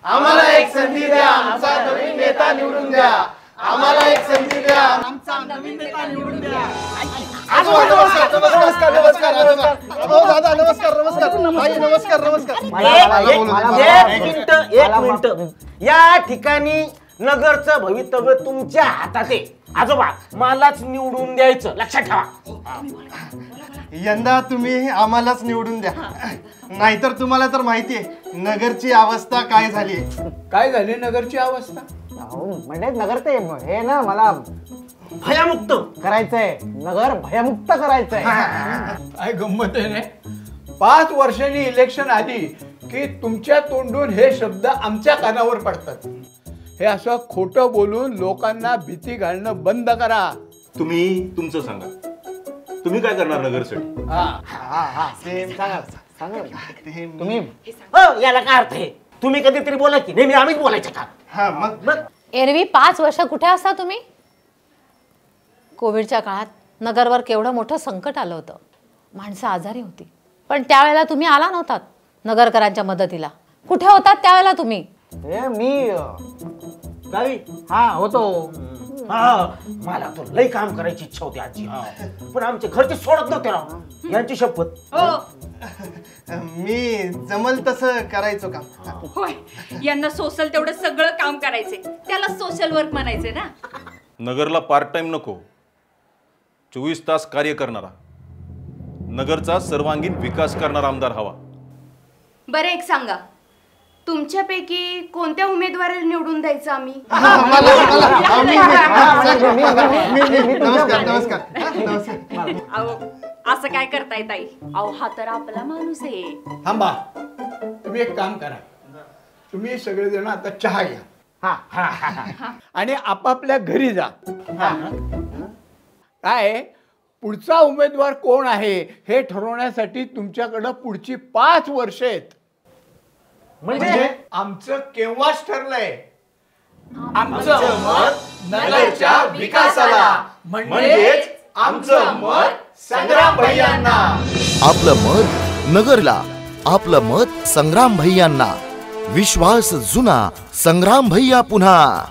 आम्हाला एक संधी द्या, आमचा नवीन नेता निवडून द्या, आम्हाला एक संधी द्या, आमचा नवीन नेता निवडून द्या। नमस्कार नमस्कार नमस्कार आजोबा, दादा नमस्कार नमस्कार, आई नमस्कार नमस्कार। एक मिनिट, या ठिकाणी नगरचं भवितव्य तुमच्या हातात आहे आजोबा, मलाच निवडून द्यायचं, लक्षात ठेवा। यंदा तुम्ही आम्हालाच निवडून द्या, नाहीतर तुम्हाला तर माहिती आहे नगरची अवस्था काय झाली। काय झाली नगरची अवस्था? म्हणजे नगर ते हे ना, मला भयमुक्त करायचंय, नगर भयमुक्त करायचंय। काय गंमत आहे रे, 5 वर्षांनी इलेक्शन आधी की तुमच्या तोंडून हे शब्द आमच्या कानावर पडतात। हे असं खोटं बोलून लोकांना भीती घालणं बंद करा। तुम्ही तुमचं सांगा, तुम्ही काय करणार नगरसाठी? तुम्ही याला काय अर्थ आहे? तुम्ही कधीतरी बोला की नेहमी आम्हीच बोलायचं का? हा मग एरवी 5 वर्ष कुठे असता तुम्ही? कोविडच्या काळात नगरवर केवढं मोठं संकट आलं होतं, माणसं आजारी होती, पण त्यावेळेला तुम्ही आला नव्हतात नगरकरांच्या मदतीला। कुठे होतात त्यावेळेला तुम्ही? मी गावी हा होतो। मला तो लई काम करायची इच्छा होती आजी, पण आमचे घरचे सोडत नव्हते राव, यांची शपथ। मी जमल तसं करायचो का? होय, यांना सोशल तेवढं सगळं काम करायचे, त्याला सोशल वर्क म्हणायचे ना। नगरला पार्ट टाइम नको, 24 तास कार्य करणारा, नगरचा सर्वांगीण विकास करणारा आमदार हवा। बरं एक सांगा, तुमच्यापैकी कोणत्या उमेदवाराला निवडून द्यायचं आम्ही? नमस्कार नमस्कार। अहो असं काय करताय ताई? अहो हा तर आपला माणूस आहे। थांबा, तुम्ही एक काम करा, तुम्ही सगळेजण आता चहा घ्या आणि आपापल्या घरी जा। काय पुढचा उमेदवार कोण आहे हे ठरवण्यासाठी तुमच्याकडं पुढची 5 वर्ष आहेत। म्हणजे आमचं केव्हाच ठरलंय, आमचं मत नगरच्या विकासाला, म्हणजेच आमचं मत संग्राम भैयांना। आपलं मत नगरला, आपलं मत संग्राम भैयांना। विश्वास जुना, संग्राम भैया पुन्हा।